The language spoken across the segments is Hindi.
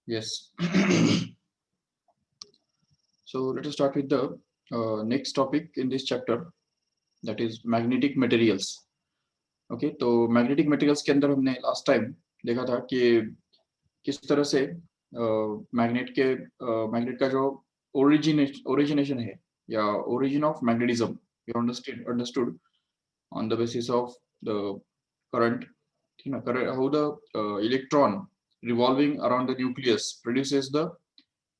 Yes. So let us start with the next topic in this chapter, that is magnetic materials. Okay, तो मैग्नेटिक मटेरियल्स के अंदर हमने लास्ट टाइम देखा था कि किस तरह से मैग्नेट का जो ओरिजिनेशन है या origin of magnetism we understood on the basis of the current, ठीक ना, current how the electron revolving around the nucleus produces the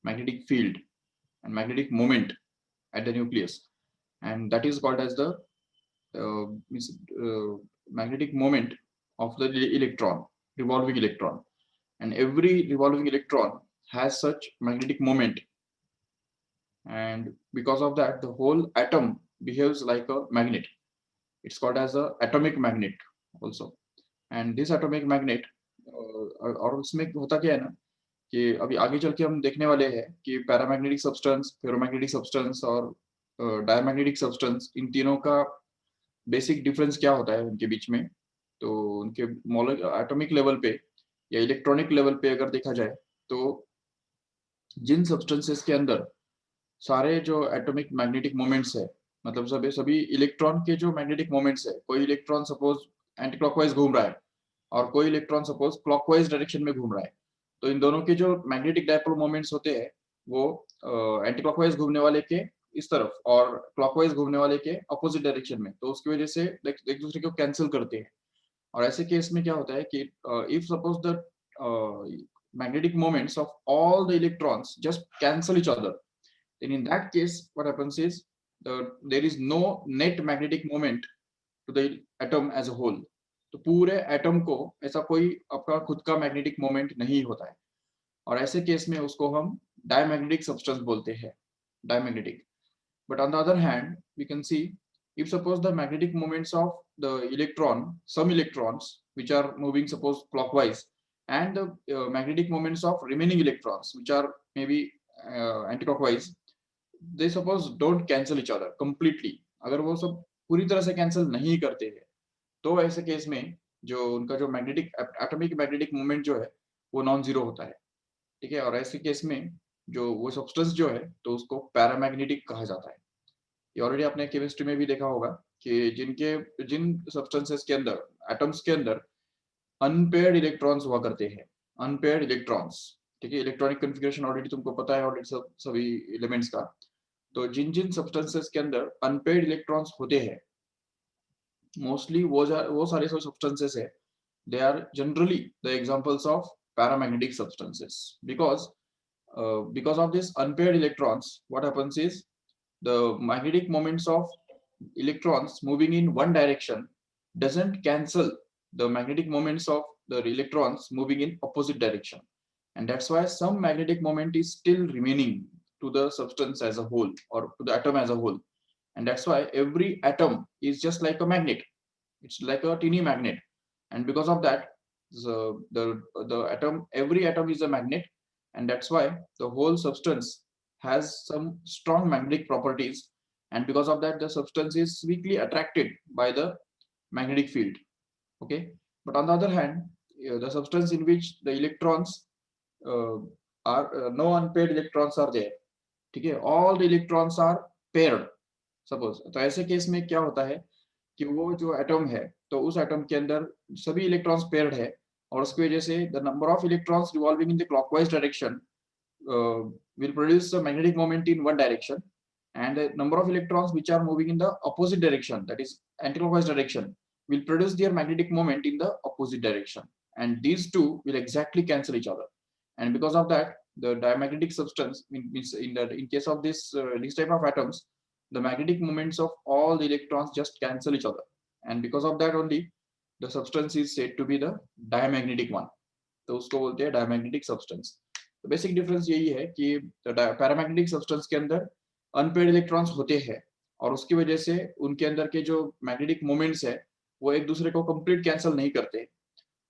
magnetic field and magnetic moment at the nucleus, and that is called as the means, magnetic moment of the electron, revolving electron. And every revolving electron has such magnetic moment, and because of that the whole atom behaves like a magnet. It's called as a atomic magnet also. And this atomic magnet और उसमें होता क्या है ना कि अभी आगे चल के हम देखने वाले हैं कि पैरामैग्नेटिक सब्सटेंस, फेरोमैग्नेटिक सब्सटेंस और डायमैग्नेटिक सब्सटेंस, इन तीनों का बेसिक डिफरेंस क्या होता है उनके बीच में। तो उनके एटॉमिक लेवल पे या इलेक्ट्रॉनिक लेवल पे अगर देखा जाए तो जिन सब्सटेंसेस के अंदर सारे जो एटॉमिक मैग्नेटिक मोमेंट्स है, मतलब सभी सभी इलेक्ट्रॉन के जो मैग्नेटिक मोमेंट्स है, कोई इलेक्ट्रॉन सपोज एंटी क्लॉकवाइज घूम रहा है और कोई इलेक्ट्रॉन सपोज क्लॉकवाइज डायरेक्शन में घूम रहा है, तो इन दोनों के जो मैग्नेटिक डायपोल मोमेंट्स होते हैं वो एंटी क्लॉकवाइज घूमने वाले के इस तरफ और क्लॉकवाइज घूमने वाले के अपोजिट डायरेक्शन में, तो उसकी वजह से एक दूसरे को कैंसिल करते हैं। और ऐसे केस में क्या होता है कि if suppose the magnetic moments of all the electrons just cancel each other, then in that case what happens is there is no net magnetic moment to the atom as a whole. तो पूरे एटम को ऐसा कोई आपका खुद का मैग्नेटिक मोमेंट नहीं होता है, और ऐसे केस में उसको हम डायमैग्नेटिक सब्सटेंस बोलते हैं, diamagnetic. But on the other hand, we can see if suppose the magnetic moments of the electron, some electrons which are moving suppose clockwise, and the magnetic moments of remaining electrons which are maybe anti-clockwise, they suppose don't cancel each other completely. अगर वो सब पूरी तरह से कैंसिल नहीं करते हैं तो ऐसे केस में जो उनका जो मैग्नेटिक एटॉमिक मैग्नेटिक मोमेंट जो है वो नॉन जीरो होता है, ठीक है। और ऐसे केस में जो वो सब्सटेंस जो है तो उसको पैरामैग्नेटिक कहा जाता है। ये ऑलरेडी आपने केमिस्ट्री में भी देखा होगा कि जिन सब्सटेंसेस के अंदर, एटम्स के अंदर अनपेयर्ड इलेक्ट्रॉन्स हुआ करते हैं, अनपेयर्ड इलेक्ट्रॉन्स, ठीक है। इलेक्ट्रॉनिक कॉन्फ़िगरेशन ऑलरेडी तुमको पता है ऑलरेडी सभी एलिमेंट्स का। तो जिन जिन सब्सटेंसेस के अंदर अनपेयर्ड इलेक्ट्रॉन्स होते हैं, मोस्टली वो सारे सब्सटेंसेस है, they are generally the examples of paramagnetic substances, because of this unpaired electrons what happens is the magnetic moments of electrons moving in one direction doesn't cancel the magnetic moments of the electrons moving in opposite direction, and that's why some magnetic moment is still remaining to the substance as a whole or to the atom as a whole. And that's why every atom is just like a magnet, it's like a teeny magnet. And because of that the atom, every atom is a magnet, and that's why the whole substance has some strong magnetic properties, and because of that the substance is weakly attracted by the magnetic field. Okay, but on the other hand, the substance in which the electrons uh, are no unpaired electrons are there, ठीक है, all the electrons are paired suppose, तो ऐसे केस में क्या होता है कि वो जो एटम है तो उस एटम के अंदर सभी इलेक्ट्रॉन्स पेयर्ड है, और उसकी वजह से the number of electrons revolving in the clockwise direction will produce a magnetic moment in one direction, and the number of electrons which are moving in the opposite direction, that is anti-clockwise direction, will produce their magnetic moment in the opposite direction, and these two will exactly cancel each other. And because of that the diamagnetic substance means in case of this type of atoms, the magnetic moments of all the electrons just cancel each other, and because of that only the substance is said to be the diamagnetic one, तो उसको बोलते हैं diamagnetic substance. तो बेसिक डिफरेंस यही है कि पैरामैग्नेटिक सब्सटेंस के अंदर अनपेयर्ड इलेक्ट्रॉन्स होते हैं, और उसकी वजह से उनके अंदर के जो मैग्नेटिक मोमेंट्स है वो एक दूसरे को कंप्लीट कैंसिल नहीं करते।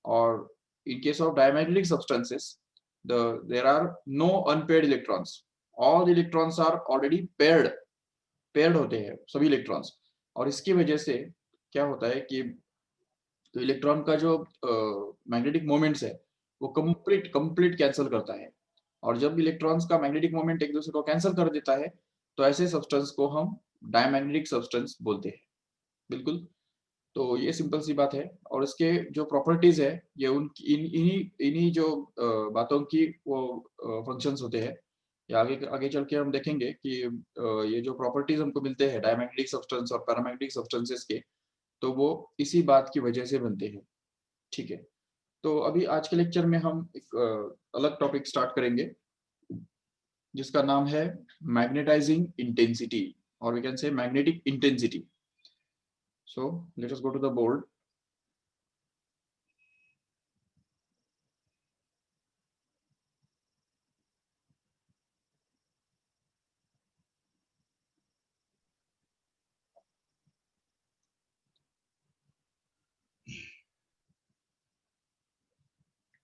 और in case of diamagnetic substances there are no unpaired electrons, all the electrons are already paired होते हैं सभी इलेक्ट्रॉन्स, और इसकी वजह से क्या होता है कि तो इलेक्ट्रॉन का जो मैग्नेटिक मोमेंट्स है वो कंप्लीट कंप्लीट कैंसिल करता है। और जब इलेक्ट्रॉन्स का मैग्नेटिक मोमेंट एक दूसरे को कैंसिल कर देता है तो ऐसे सब्सटेंस को हम डायमैग्नेटिक सब्सटेंस बोलते हैं। बिल्कुल, तो ये सिंपल सी बात है। और इसके जो प्रॉपर्टीज है ये उन इन्हीं इन्हीं जो बातों की वो फंक्शंस होते हैं। या आगे आगे चल के हम देखेंगे कि ये जो प्रॉपर्टीज हमको मिलते हैं डायमैग्नेटिक सब्सटेंस और पैरामैग्नेटिक सब्सटेंसेस के, तो वो इसी बात की वजह से बनते हैं। ठीक है, तो अभी आज के लेक्चर में हम एक अलग टॉपिक स्टार्ट करेंगे जिसका नाम है मैग्नेटाइजिंग इंटेंसिटी, और we can say magnetic intensity. So let us go to the board.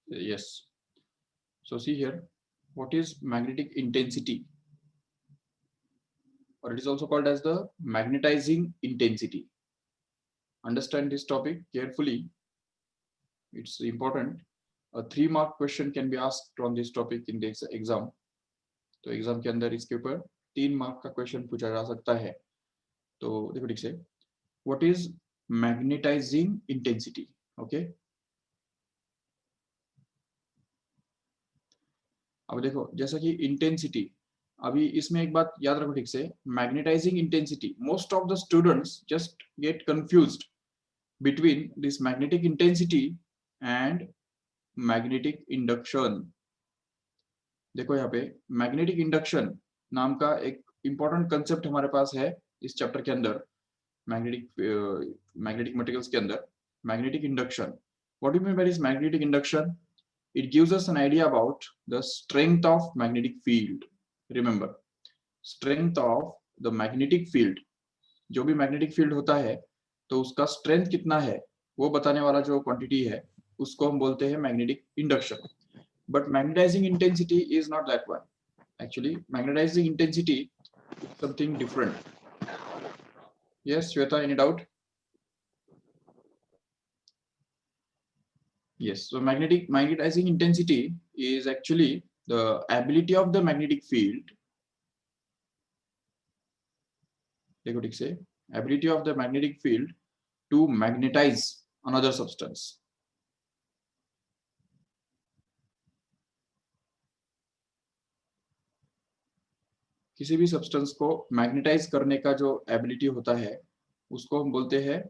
Yes. So see here, what is magnetic intensity? Or it is also called as the magnetizing intensity. Understand this topic carefully. It's important. A 3-mark question can be asked on this topic in this exam. तो एग्जाम के अंदर इसके ऊपर 3 मार्क का क्वेश्चन पूछा जा सकता है। तो देखो ठीक से, what is magnetizing intensity? Okay, अब देखो जैसा कि इंटेंसिटी, अभी इसमें एक बात याद रखो ठीक से, magnetizing intensity, most of the students just get confused between this magnetic intensity and magnetic induction. देखो यहाँ पे मैग्नेटिक इंडक्शन नाम का एक इंपॉर्टेंट कंसेप्ट हमारे पास है इस चैप्टर के अंदर, मैग्नेटिक मटेरियल्स के अंदर। Magnetic induction, what do you mean by this magnetic induction? It gives us an idea about the strength of magnetic field. Remember, strength of the magnetic field, जो भी मैग्नेटिक फील्ड होता है तो उसका स्ट्रेंथ कितना है वो बताने वाला जो क्वांटिटी है उसको हम बोलते हैं magnetic induction. But magnetizing intensity is not that one. Actually magnetizing intensity is something different. Yes, Shweta, any doubt? Yes, so magnetizing intensity is actually the ability of the magnetic field, देखो ठीक से, ability of the magnetic field to magnetize another substance. किसी भी सब्सटेंस को मैग्नेटाइज करने का जो एबिलिटी होता है उसको हम बोलते हैं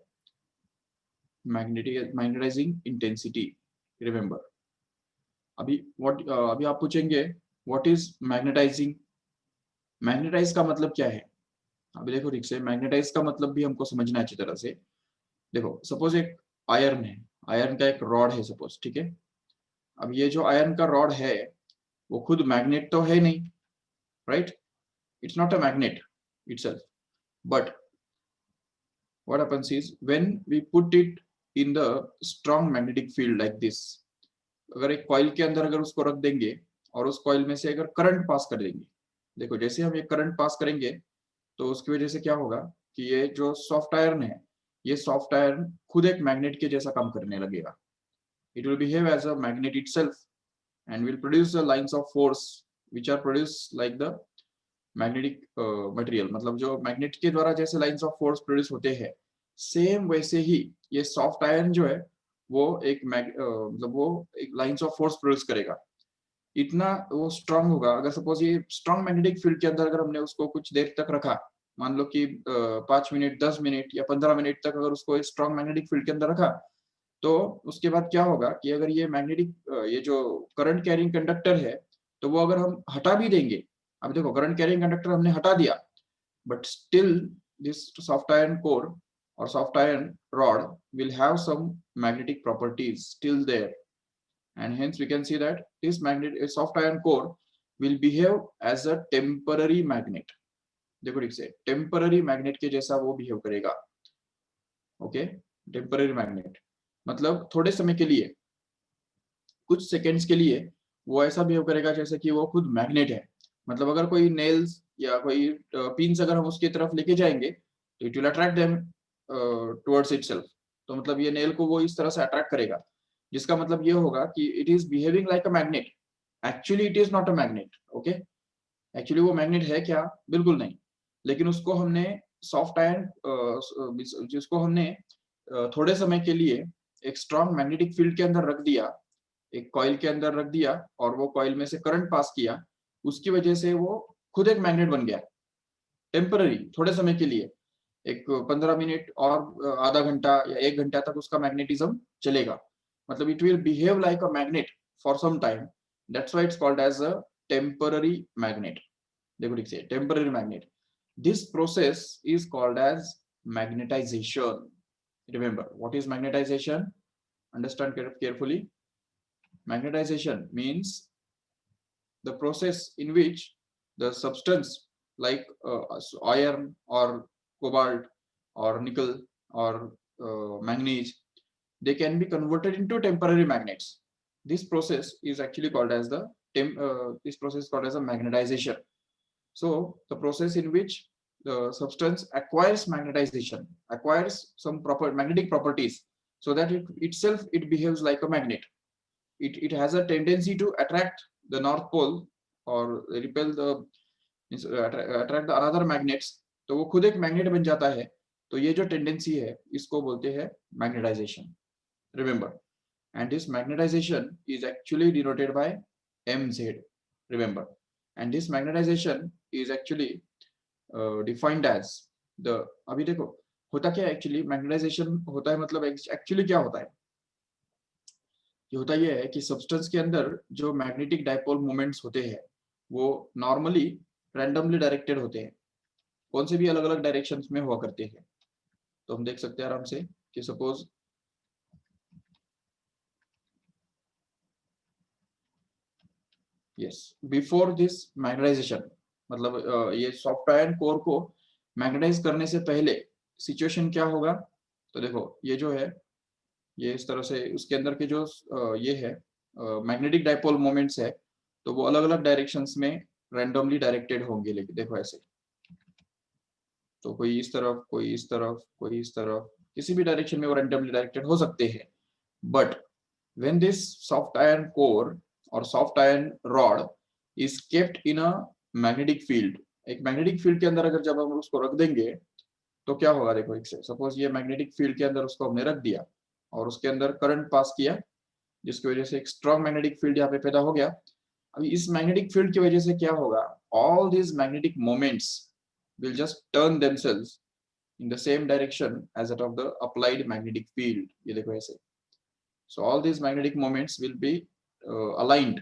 मैग्नेटाइजिंग इंटेंसिटी। रिमेंबर, अभी आप पूछेंगे व्हाट इज मैग्नेटाइजिंग, मैग्नेटाइज का मतलब क्या है? अभी देखो ठीक से, मैग्नेटाइज का मतलब भी हमको समझना है अच्छी तरह से। देखो सपोज एक आयरन है, आयरन का एक रॉड है सपोज, ठीक है। अब ये जो आयरन का रॉड है वो खुद मैग्नेट तो है नहीं, right? It's not a magnet itself, but what happens is when we put it in the strong magnetic field like this, अगर एक कॉइल के अंदर अगर उसको रख देंगे और उस कॉइल में से अगर करंट पास कर देंगे, देखो जैसे हम ये करंट पास करेंगे तो उसकी वजह से क्या होगा कि ये जो सॉफ्ट आयरन है, ये सॉफ्ट आयरन खुद एक मैग्नेट के जैसा काम करने लगेगा। It will behave as a magnet itself and will produce the lines of force which are produced like the magnetic material, मतलब जो मैग्नेट के द्वारा जैसे लाइंस ऑफ फोर्स प्रोड्यूस होते हैं, सेम वैसे ही ये सॉफ्ट आयरन जो है वो एक मतलब वो एक लाइंस ऑफ फोर्स प्रोड्यूस करेगा। इतना वो स्ट्रांग होगा। अगर सपोज ये स्ट्रांग मैग्नेटिक फील्ड के अंदर अगर हमने उसको कुछ देर तक रखा, मान लो कि 5 मिनट 10 मिनट या 15 मिनट तक अगर उसको स्ट्रांग मैग्नेटिक फील्ड के अंदर रखा, तो उसके बाद क्या होगा कि अगर ये मैग्नेटिक ये जो करंट कैरिंग कंडक्टर है तो वो अगर हम हटा भी देंगे, अब देखो करंट कैरिंग कंडक्टर हमने हटा दिया, but still this soft iron core or soft iron rod will have some magnetic properties still there, and hence we can see that this soft iron core will behave as a temporary magnet। देखो ठीक से, टेम्पररी मैग्नेट के जैसा वो बिहेव करेगा। ओके, टेम्पररी मैग्नेट मतलब थोड़े समय के लिए, कुछ सेकेंड्स के लिए वो ऐसा बिहेव करेगा जैसे कि वो खुद मैग्नेट है। मतलब अगर कोई नेल्स या कोई पिन्स अगर हम उसकी तरफ लेके जाएंगे तो it will attract them towards itself. तो मतलब ये नेल को वो इस तरह से अट्रैक्ट करेगा, जिसका मतलब ये होगा कि it is behaving like a magnet actually it is not a magnet, okay. Actually वो मैग्नेट है क्या? बिल्कुल नहीं। लेकिन उसको हमने सॉफ्ट आयरन, जिसको हमने थोड़े समय के लिए एक स्ट्रॉन्ग मैग्नेटिक फील्ड के अंदर रख दिया, एक कॉइल के अंदर रख दिया, और वो कॉइल में से करंट पास किया, उसकी वजह से वो खुद एक मैग्नेट बन गया, टेम्पररी, थोड़े समय के लिए। एक 15 मिनट और आधा घंटा या 1 घंटा तक उसका मैग्नेटिज्म चलेगा, मतलब it will behave like a magnet for some time. That's why it's called as a temporary magnet. देखो ठीक से, temporary magnet. This process is called as magnetization. Remember what is magnetization, understand carefully. Magnetization means the process in which the substance like iron or cobalt or nickel or manganese, they can be converted into temporary magnets. This process is actually called as the this process is called as a magnetization. So the process in which the substance acquires magnetization, acquires some proper magnetic properties, so that it behaves like a magnet. It has a tendency to attract the north pole or repel the attract the another magnets, तो वो खुद एक मैग्नेट बन जाता है। तो ये जो टेंडेंसी है इसको बोलते हैं magnetization, remember. and this magnetization is actually denoted by mz, remember. and this magnetization is actually defined as the, अभी देखो होता क्या है एक्चुअली, मैग्नेटाइजेशन होता है मतलब एक्चुअली क्या होता है, ये होता यह है कि सब्सटेंस के अंदर जो मैग्नेटिक डाइपोल मोमेंट्स होते हैं वो नॉर्मली रैंडमली डायरेक्टेड होते हैं, कौन से भी अलग अलग डायरेक्शंस में हुआ करते हैं। तो हम देख सकते हैं आराम से कि suppose yes, before this magnetization, मतलब ये सॉफ्ट आयरन कोर को मैग्नेटाइज करने से पहले सिचुएशन क्या होगा। तो देखो ये जो है, ये इस तरह से उसके अंदर के जो ये है मैग्नेटिक डाइपोल मोमेंट्स है, तो वो अलग अलग डायरेक्शंस में रैंडमली डायरेक्टेड होंगे। लेकिन देखो ऐसे, तो कोई इस तरफ, कोई इस तरफ, कोई इस तरफ, किसी भी डायरेक्शन में वो रैंडमली डायरेक्टेड हो सकते हैं। But when this soft iron core or soft iron rod is kept in a magnetic field, एक मैग्नेटिक फील्ड के अंदर अगर जब हम उसको रख देंगे तो क्या होगा, देखो एक से सपोज ये मैग्नेटिक फील्ड के अंदर उसको हमने रख दिया और उसके अंदर करंट पास किया, जिसकी वजह से एक स्ट्रॉन्ग मैग्नेटिक फील्ड यहाँ पे पैदा हो गया। अभी इस मैग्नेटिक फील्ड की वजह से क्या होगा, all these magnetic moments will just turn themselves in the same direction as that of the applied magnetic field, ये देखो ऐसे। so all these magnetic moments will be aligned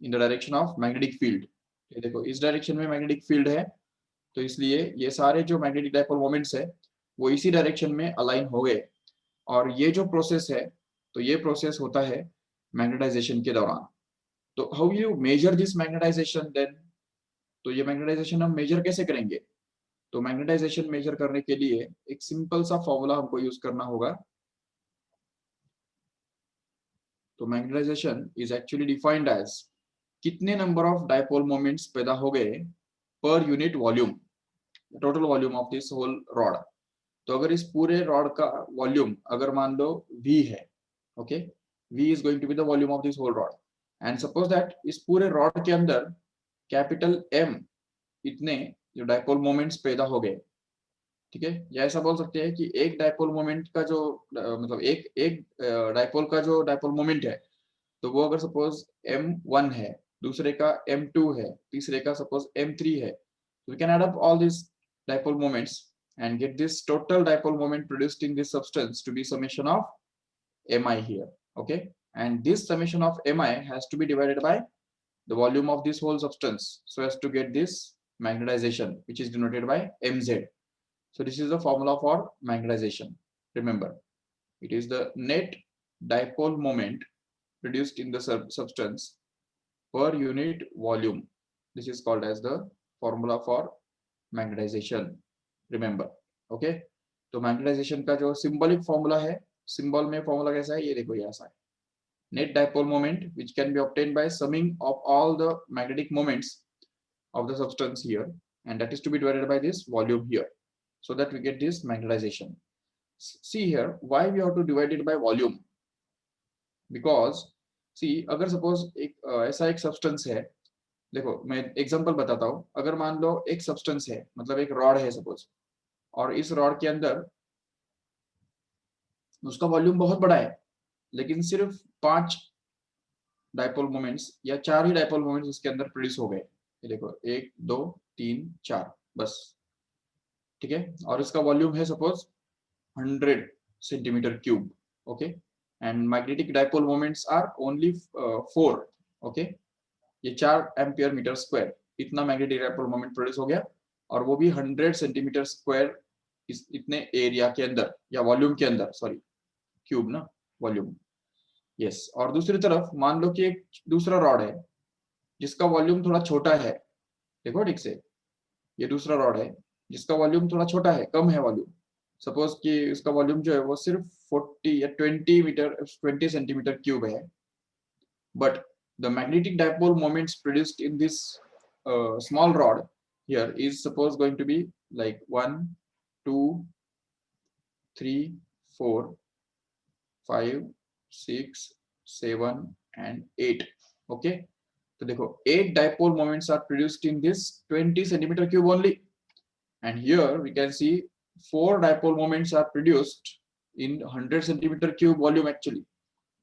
in the direction of magnetic field। ये देखो इस डायरेक्शन में मैग्नेटिक फील्ड है, तो इसलिए ये सारे जो मैग्नेटिक डाइपोल मोमेंट्स है वो इसी डायरेक्शन में अलाइन हो गए। और ये जो प्रोसेस है, तो ये प्रोसेस होता है मैग्नेटाइजेशन के दौरान। तो how you measure this magnetization then, तो ये मैग्नेटाइजेशन हम मेजर कैसे करेंगे। तो मैग्नेटाइजेशन मेजर करने के लिए एक सिंपल सा फॉर्मूला हमको यूज करना होगा। तो magnetization is actually defined as कितने नंबर ऑफ डाइपोल मोमेंट्स पैदा हो गए per unit volume, total volume of this whole rod. तो अगर इस पूरे रॉड का वॉल्यूम अगर मान लो v है, okay, v is going to be the volume of this whole rod, and suppose that इस पूरे रॉड के अंदर कैपिटल M इतने जो डाइपोल मोमेंट्स पैदा हो गए, ठीक है। या ऐसा बोल सकते हैं कि एक डाइपोल मोमेंट का जो मतलब एक एक डाइपोल का जो डाइपोल मोमेंट है, तो वो अगर सपोज M1 है, दूसरे का M2 है, तीसरे का सपोज M3 है, so we can add up all these dipole moments and get this total dipole moment produced in this substance to be summation of mi here, okay. And this summation of mi has to be divided by the volume of this whole substance so as to get this magnetization, which is denoted by mz. So this is the formula for magnetization. Remember, it is the net dipole moment produced in the substance per unit volume. This is called as the formula for magnetization. Remember, okay. तो मैग्नेटाइजेशन का जो सिंबॉलिक फॉर्मूला है, सिंबल में फॉर्मूला कैसा है, ये देखो ये ऐसा है, net dipole moment which can be obtained by summing of all the magnetic moments of the substance here, and that is to be divided by this volume here, so that we get this magnetization. See here, why we have to divide it by volume, because सी अगर सपोज एक ऐसा एक सब्सटेंस है, देखो मैं एग्जांपल बताता हूँ। अगर मान लो एक सब्सटेंस है, मतलब एक रॉड है सपोज, और इस रॉड के अंदर उसका वॉल्यूम बहुत बड़ा है, लेकिन सिर्फ 5 डायपोल मोमेंट्स या 4 ही डायपोल मोमेंट्स उसके अंदर प्रोड्यूस हो गए। ये देखो 1 2 3 4 बस, ठीक है। और इसका वॉल्यूम है suppose 100 centimetre cube, okay. And magnetic dipole moments are only 4, okay. ये 4 एम्पियर मीटर स्क्वायर इतना मैग्नेटिक डायपोल मोमेंट प्रोड्यूस हो गया, और वो भी 100 सेंटीमीटर स्क्वायर इतने एरिया के अंदर, या वॉल्यूम के अंदर, सॉरी क्यूब ना, वॉल्यूम, यस। और दूसरी तरफ मान लो कि एक दूसरा रॉड है जिसका वॉल्यूम थोड़ा छोटा है, देखो ठीक से, ये दूसरा रॉड है जिसका वॉल्यूम थोड़ा छोटा है, कम है वॉल्यूम। सपोज कि उसका वॉल्यूम जो है वो सिर्फ 40 या 20 सेंटीमीटर क्यूब है, but the magnetic dipole moments produced in this small rod here is suppose going to be like 1 2 3 4 5 6 7 and 8, okay। तो देखो 8 dipole moments are produced in this 20 centimeter cube only, and here we can see 4 dipole moments are produced in 100 centimeter cube volume actually.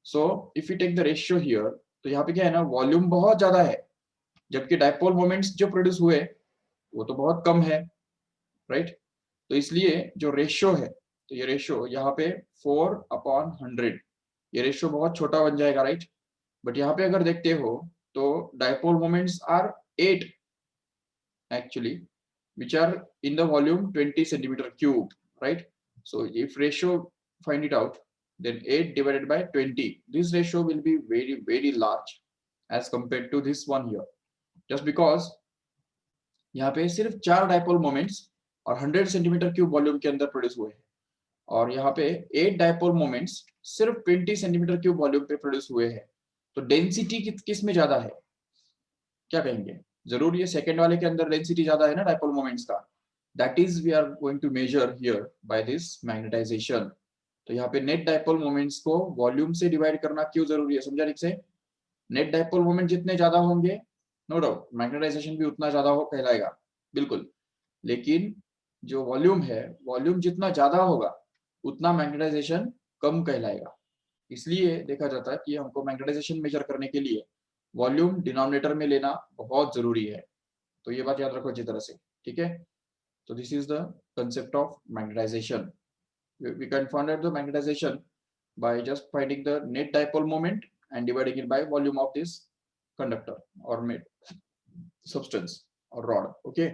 So if we take the ratio here, तो यहाँ पे क्या है ना, वॉल्यूम बहुत ज्यादा है, जबकि डायपोल मोमेंट्स जो प्रोड्यूस हुए वो तो बहुत कम है, राइट। तो इसलिए जो रेशियो है, तो ये रेशियो यहाँ पे 4/100, ये रेशियो बहुत छोटा बन जाएगा, राइट। बट यहाँ पे अगर देखते हो तो dipole moments are 8 actually, which are in the volume 20 centimeter cube, right? So if ratio find it out, then 8 divided by 20, this ratio will be very very large as compared to this one here, just because यहाँ पे सिर्फ 4 डायपोल मोमेंट्स और 100 सेंटीमीटर क्यूब वॉल्यूम के अंदर प्रोड्यूस हुए हैं, और यहाँ पे 8 डायपोल मोमेंट्स सिर्फ 20 सेंटीमीटर क्यूब वॉल्यूम पे प्रोड्यूस हुए हैं। तो डेंसिटी किस में ज्यादा है, क्या कहेंगे? जरूर ये सेकंड वाले के अंदर डेंसिटी ज्यादा है ना डायपोल मोमेंट्स का। That is we are going to measure here by this magnetization. तो यहाँ पे नेट डायपोल मोमेंट्स को वॉल्यूम से डिवाइड करना क्यों जरूरी है, समझा ठीक से? नेट डायपोल मोमेंट जितने ज्यादा होंगे, नो डाउट मैग्नेटाइजेशन भी उतना ज्यादा हो कहलाएगा, बिल्कुल। लेकिन जो वॉल्यूम है, वॉल्यूम जितना ज्यादा होगा उतना मैग्नेटाइजेशन कम कहलाएगा। इसलिए देखा जाता है कि हमको मैग्नेटाइजेशन मेजर करने के लिए वॉल्यूम डिनोमिनेटर में लेना बहुत जरूरी है। तो ये बात याद रखो अच्छी तरह से, ठीक है। तो this is the concept of magnetization. we can find out the magnetization by just finding the net dipole moment and dividing it by volume of this conductor or substance or rod, okay।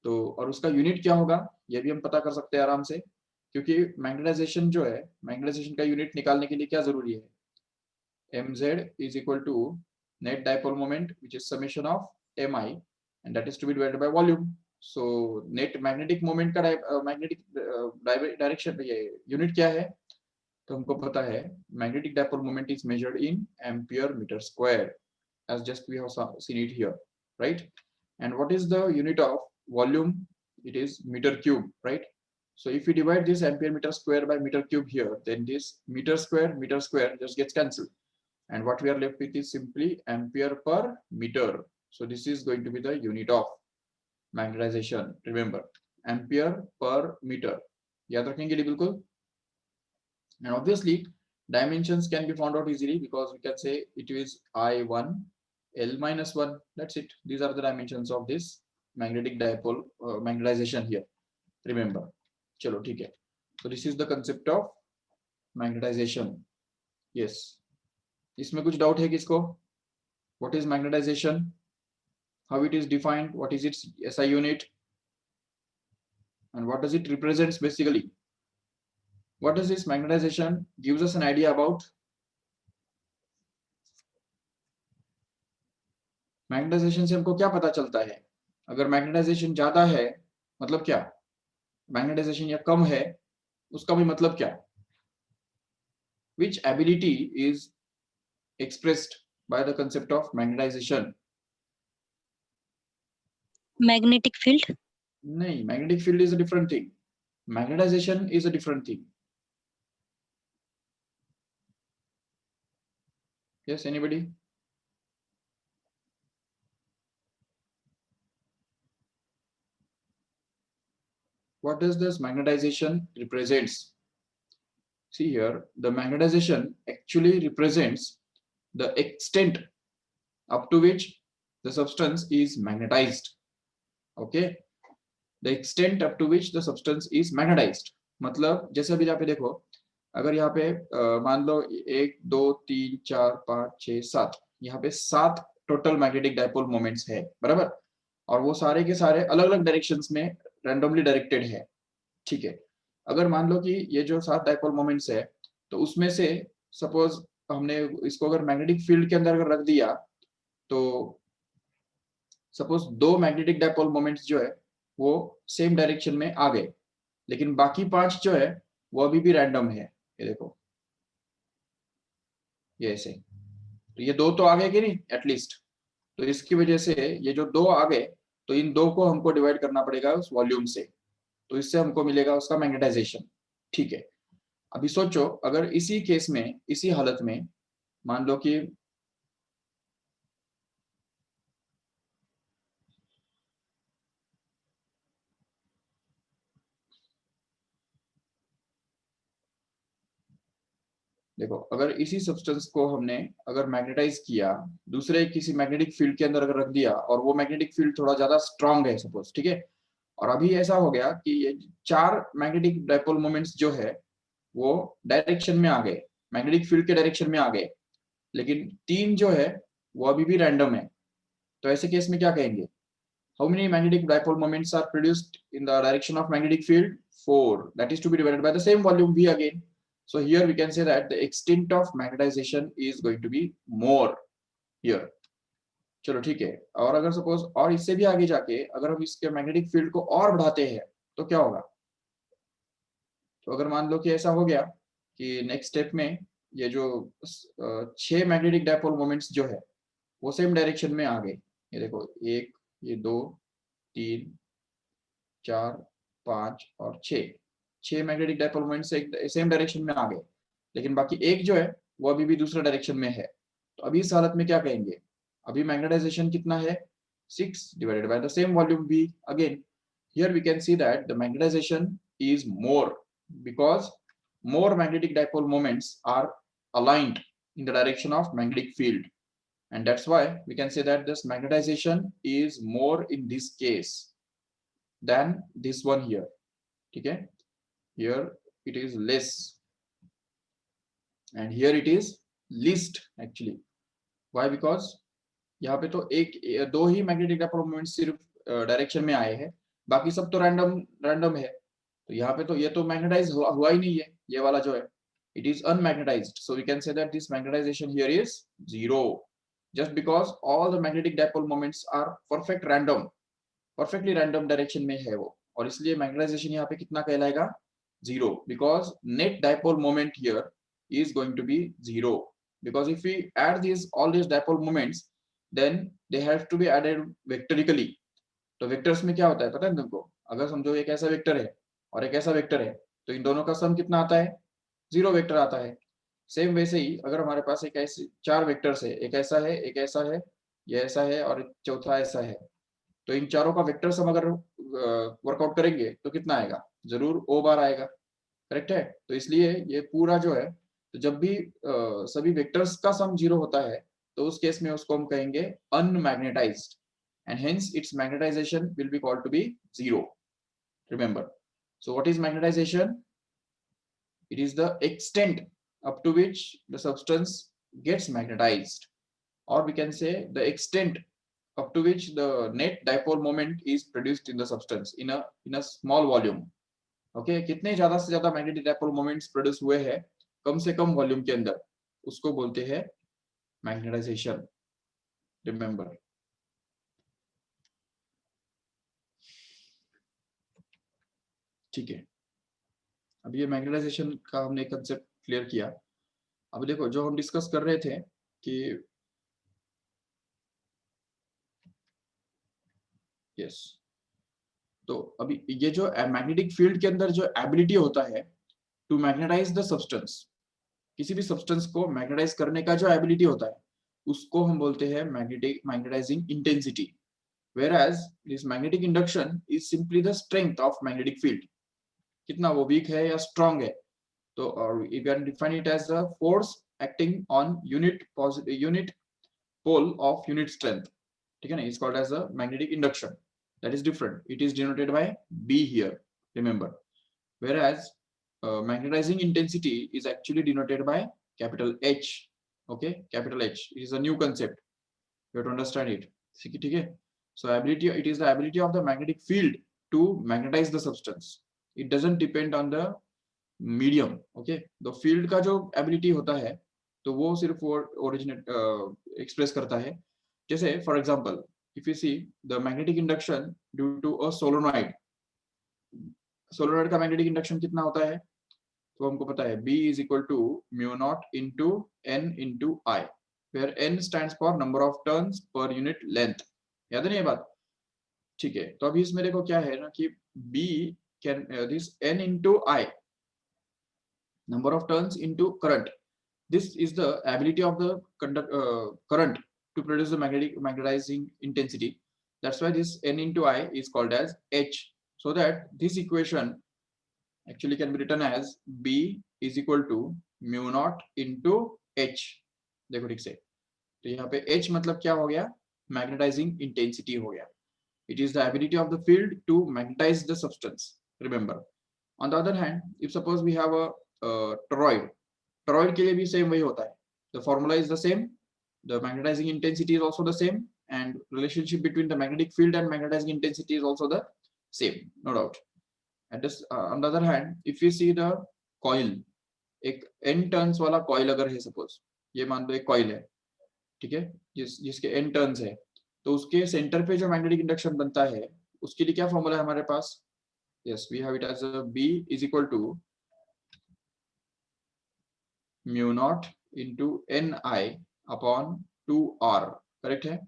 तो और उसका यूनिट क्या होगा ये भी हम पता कर सकते हैं आराम से, क्योंकि मैग्नेटाइजेशन जो है, मैग्नेटाइजेशन का यूनिट निकालने के लिए क्या जरूरी है, mz is equal to net dipole moment, which is summation of mi, and that is to be divided by volume. So net magnetic moment का magnetic direction ये यूनिट क्या है, तो हमको पता है magnetic dipole moment is measured in ampere meter square, as just we have seen it here, right? And what is the unit of volume? It is meter cube, right? So if we divide this ampere meter square by meter cube here, then this meter square just gets cancelled, and what we are left with is simply ampere per meter. So this is going to be the unit of magnetization. Remember, ampere per meter. याद रखेंगे बिल्कुल। And obviously dimensions can be found out easily, because we can say it is I1 L minus 1. That's it. These are the dimensions of this magnetic dipole magnetization here. Remember. चलो ठीक है। So this is the concept of magnetization. Yes. इसमें कुछ डाउट है किसको? What is magnetization? How it is defined? What is its SI unit? And what does it represents basically? What does this magnetization gives us an idea about? Magnetization से हमको क्या पता चलता है? अगर मैग्नेटाइजेशन ज्यादा है मतलब क्या, मैग्नेटाइजेशन या कम है उसका भी मतलब क्या? Which ability is expressed by the concept of magnetization? Magnetic field. नहीं, magnetic field is a different thing. Magnetization is a different thing. Yes, anybody? What does this magnetization represents? See here, the magnetization actually represents the extent up to which the substance is magnetized. Okay, the extent up to which the substance is magnetized. मतलब जैसे अभी यहाँ पे देखो, अगर यहाँ पे मान लो 1 2 3 4 5 6 7, यहाँ पे 7 टोटल मैग्नेटिक डाइपोल मोमेंट्स है, बराबर, और वो सारे के सारे अलग अलग डायरेक्शंस में रैंडमली डायरेक्टेड है, ठीक है। अगर मान लो कि ये जो 7 डाइपोल मोमेंट्स है, तो उसमें से सपोज हमने इसको अगर मैग्नेटिक फील्ड के अंदर अगर रख दिया, तो सपोज 2 मैग्नेटिक डाइपोल मोमेंट्स जो है वो सेम डायरेक्शन में आ गए, लेकिन बाकी 5 जो है वो अभी भी रैंडम है। ये देखो, ये ऐसे, तो ये 2 तो आ गए कि नहीं एटलीस्ट, तो इसकी वजह से ये जो 2 आ गए, तो इन 2 को हमको डिवाइड करना पड़ेगा उस वॉल्यूम से, तो इससे हमको मिलेगा उसका मैग्नेटाइजेशन, ठीक है। अभी सोचो, अगर इसी केस में, इसी हालत में मान लो कि देखो, अगर इसी सब्सटेंस को हमने अगर मैग्नेटाइज किया, दूसरे किसी मैग्नेटिक फील्ड के अंदर अगर रख दिया, और वो मैग्नेटिक फील्ड थोड़ा ज्यादा स्ट्रांग है सपोज, ठीक है, और अभी ऐसा हो गया कि ये 4 मैग्नेटिक डाइपोल मोमेंट्स जो है वो डायरेक्शन में आ गए, मैग्नेटिक फील्ड के डायरेक्शन में आ गए, लेकिन 3 जो है वो अभी भी रैंडम है, तो ऐसे केस में क्या कहेंगे? How many magnetic dipole moments are produced in the direction of magnetic field? 4, that is to be divided by the same volume V again. So here we can say that the extent of magnetization is going to be more here. चलो ठीक है, और अगर सपोज और इससे भी आगे जाके अगर हम इसके मैग्नेटिक फील्ड को और बढ़ाते हैं, तो क्या होगा? तो अगर मान लो कि ऐसा हो गया कि नेक्स्ट स्टेप में ये जो 6 मैग्नेटिक डाइपोल मोमेंट्स जो है वो सेम डायरेक्शन में आ गए, ये देखो, 1, ये 2, 3, 4, 5 और 6 मैग्नेटिक डाइपोल मोमेंट्स एक सेम डायरेक्शन में आ गए, लेकिन बाकी एक जो है वो अभी भी दूसरा डायरेक्शन में है, तो अभी इस हालत में क्या कहेंगे? अभी मैग्नेटाइजेशन कितना है? 6 divided by the same volume V again. Here we can see that the magnetization is more because more magnetic dipole moments are aligned in the direction of magnetic field, and that's why we can say that this magnetization is more in this case than this one here, okay? Here it is less and here it is least actually. Why? Because यहाँ पे तो एक 2 ही मैग्नेटिक डाइपोल मोमेंट्स सिर्फ डायरेक्शन में आए हैं, बाकी सब तो रैंडम रैंडम है, तो यहाँ पे तो ये तो मैग्नेटाइज हुआ ही नहीं है, ये वाला जो है it is unmagnetized, so we can say that this magnetization here is 0, just because all the magnetic dipole moments are perfectly random direction में है वो, और इसलिए मैग्नेटाइजेशन यहाँ पे कितना कहलाएगा? 0, because net dipole moment here is going to be 0, because if we add these all these dipole moments then they have to be added vectorically. तो वेक्टर्स में क्या होता है पता है तुमको? अगर समझो एक ऐसा वेक्टर है और एक ऐसा वेक्टर है, तो इन दोनों का सम कितना आता है? 0 वेक्टर आता है। सेम वैसे ही अगर हमारे पास एक ऐसे 4 वेक्टर्स है, एक ऐसा है, एक ऐसा है, ये ऐसा है और एक चौथा ऐसा है, तो इन चारों का वेक्टर सम अगर वर्कआउट करेंगे तो कितना आएगा? जरूर ओ बार आएगा, करेक्ट है? तो इसलिए ये पूरा जो है, तो जब भी सभी वेक्टर्स का सम 0 होता है, तो उस केस में उसको हम कहेंगे अनमैग्नेटाइज्ड, and hence its magnetization will be called to be 0. Remember, so what is magnetization? It is the extent up to which the substance gets magnetized, or we can say the extent up to which the net dipole moment is produced in the substance in a small volume. Okay, कितने ज्यादा से ज्यादा मैग्नेटिक डाइपोल मोमेंट्स प्रोड्यूस हुए हैं कम से कम वॉल्यूम के अंदर, उसको बोलते हैं मैग्नेटाइजेशन। रिमेंबर, ठीक है। अब ये मैग्नेटाइजेशन का हमने कंसेप्ट क्लियर किया। अब देखो, जो हम डिस्कस कर रहे थे कि यस, तो अभी ये जो मैग्नेटिक फील्ड के अंदर जो एबिलिटी होता है टू मैग्नेटाइज द सब्सटेंस, किसी भी सब्सटेंस को मैग्नेटाइज करने का जो एबिलिटी होता है उसको हम बोलते हैं magnetizing intensity, whereas this magnetic induction is simply the strength of magnetic field, कितना वो वीक है या स्ट्रांग है। तो you can define it as the force acting on unit pole of unit strength, ठीक है ना, is called as a magnetic induction, that is different, it is denoted by B here, remember, whereas magnetizing intensity is actually denoted by capital H, okay, capital H, it is a new concept, you have to understand it, ठीक है। So ability, it is the ability of the magnetic field to magnetize the substance, it doesn't depend on the medium, okay, the field का जो ability होता है तो वो सिर्फ वो ओरिजिनेट एक्सप्रेस करता है, जैसे for example if you see the magnetic induction due to a solenoid, solenoid का मैग्नेटिक इंडक्शन कितना होता है, तो हमको पता है B is equal to mu naught into N into I, where N stands for number of turns per unit length, याद है ना ये बात, ठीक है। तो अभी इसमें देखो क्या है ना कि B can this N into I, number of turns into current, this is the ability of the current to produce the magnetizing intensity, that's why this N into I is called as H, so that this equation actually can be written as B is equal to mu naught into H, देखो ठीक से, तो यहाँ पे H मतलब क्या हो गया, मैग्नेटाइजिंग इंटेंसिटी हो गया, it is the ability of the field to magnetize the substance, remember। on the other hand, if suppose we have a toroid, toroid के लिए भी same वही होता है, the formula is the same, the magnetizing intensity is also the same, and relationship between the magnetic field and magnetizing intensity is also the same, no doubt। and this, on the other hand, if you see the coil, एक n टर्न्स वाला कॉइल अगर है सपोज, ये मान लो एक कॉइल है, ठीक है, जिसके n टर्न्स है, तो उसके सेंटर पे जो मैग्नेटिक इंडक्शन बनता है उसके लिए क्या फॉर्मूला है हमारे पास, yes we have it as B is equal to mu naught into Ni upon 2R, correct है,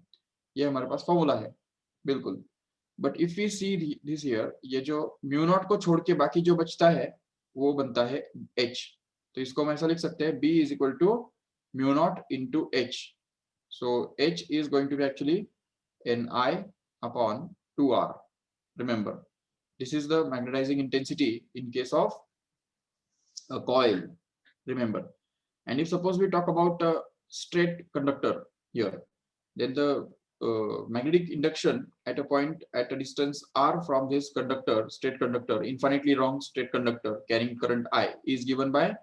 ये हमारे पास फॉर्मूला है बिल्कुल। But if we see this here, ये जो म्यू नॉट को छोड़ के बाकी जो बचता है वो बनता है H, तो इसको हम ऐसा लिख सकते हैं B is equal to mu naught into H, so H is going to be actually Ni upon 2R, remember this is the magnetizing intensity in case of a coil, remember। and if suppose we talk about a straight conductor here, then the magnetic induction at a point at a distance r from this conductor, straight conductor, infinitely long straight conductor carrying current I, is given by,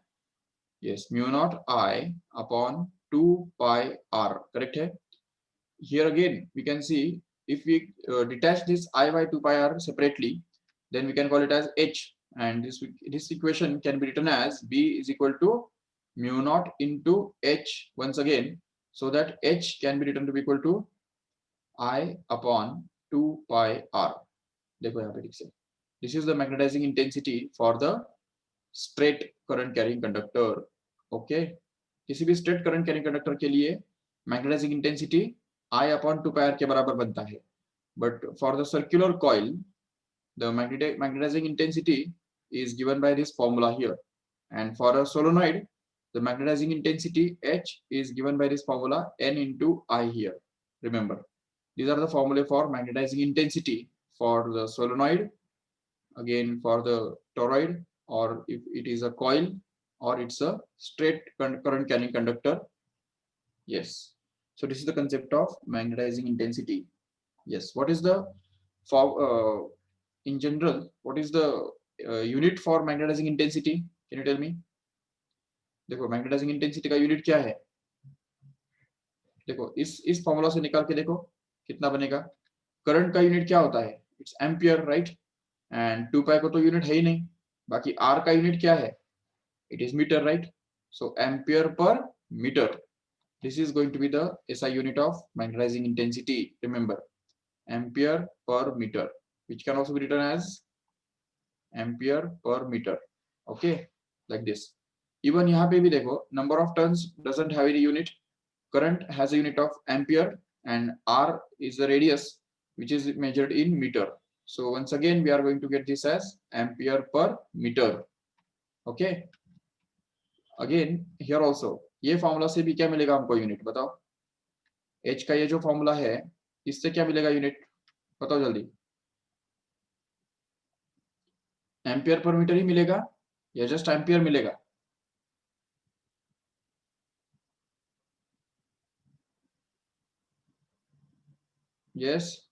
yes, mu naught I upon 2 pi r, correct है। Here again we can see if we detach this I by 2 pi r separately, then we can call it as H, and this equation can be written as B is equal to mu naught into H once again, so that H can be written to be equal to I upon 2 pi r, देखो यहाँ पे ठीक से, this is the magnetizing intensity for the straight current carrying conductor, okay। किसी भी straight current carrying conductor के लिए magnetizing intensity I upon 2 pi r के बराबर बनता है, but for the circular coil the magnetizing intensity is given by this formula here, and for a solenoid the magnetizing intensity H is given by this formula N into I here, remember these are the formulae for magnetizing intensity for the solenoid, again for the toroid, or if it is a coil or it's a straight current carrying conductor, yes। so this is the concept of magnetizing intensity, yes। what is the for in general, what is the unit for magnetizing intensity, can you tell me। देखो मैग्नेटाइजिंग इंटेंसिटी का यूनिट क्या है, देखो इस फॉर्मूला से निकाल के देखो कितना बनेगा, करंट का यूनिट क्या होता है, इट्स एम्पियर, राइट, एंड 2 पाई को तो यूनिट है ही नहीं, बाकी आर का यूनिट क्या है, it is metre, right, so ampere per metre, this is going to be the SI unit of magnetizing intensity, remember ampere per meter, which can also be written as ampere per meter, okay, like this। even यहाँ पे भी देखो number of turns doesn't have any unit, current has a unit of ampere and R is the radius which is measured in meter, so once again we are going to get this as ampere per meter, okay। Again here also ये फॉर्मूला से भी क्या मिलेगा हमको यूनिट, बताओ। एच का ये जो फॉर्मूला है इससे क्या मिलेगा यूनिट, बताओ जल्दी। एम्पियर पर मीटर ही मिलेगा या जस्ट एम्पियर मिलेगा? यस,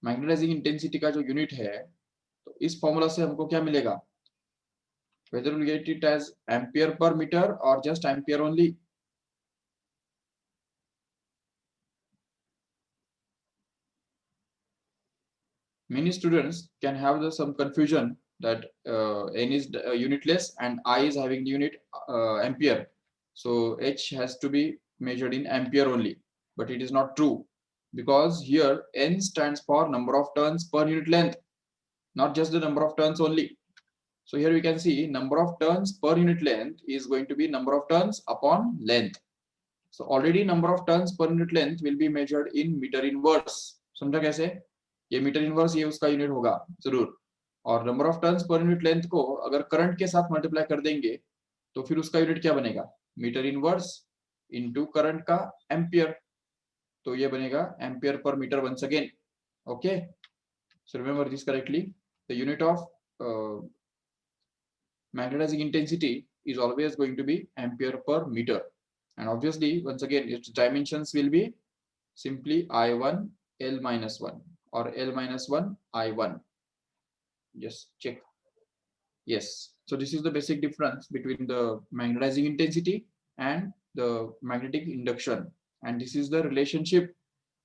मैग्नेटाइजिंग इंटेंसिटी का जो यूनिट है तो इस फॉर्मूला से हमको क्या मिलेगा, whether we get it as ampere per meter or just ampere only. Many students can have some confusion that n is unitless and I is having unit ampere, so h has to be measured in ampere only, but it is not true because here n stands for number of turns per unit length, not just the number of turns only. So here we can see number of turns per unit length is going to be number of turns upon length. So already number of turns per unit length will be measured in meter inverse. समझा कैसे? ये मीटर इनवर्स ये उसका यूनिट होगा जरूर, और number of turns per unit length को अगर करंट के साथ मल्टीप्लाई कर देंगे तो फिर उसका यूनिट क्या बनेगा, मीटर इनवर्स इनटू करंट का एम्पियर, तो ये बनेगा ampere per metre once again. Okay, so remember this correctly. The unit of magnetizing intensity is always going to be ampere per meter, and obviously once again its dimensions will be simply I1 L minus 1 or L minus 1 I1. Just check. Yes, so this is the basic difference between the magnetizing intensity and the magnetic induction, and this is the relationship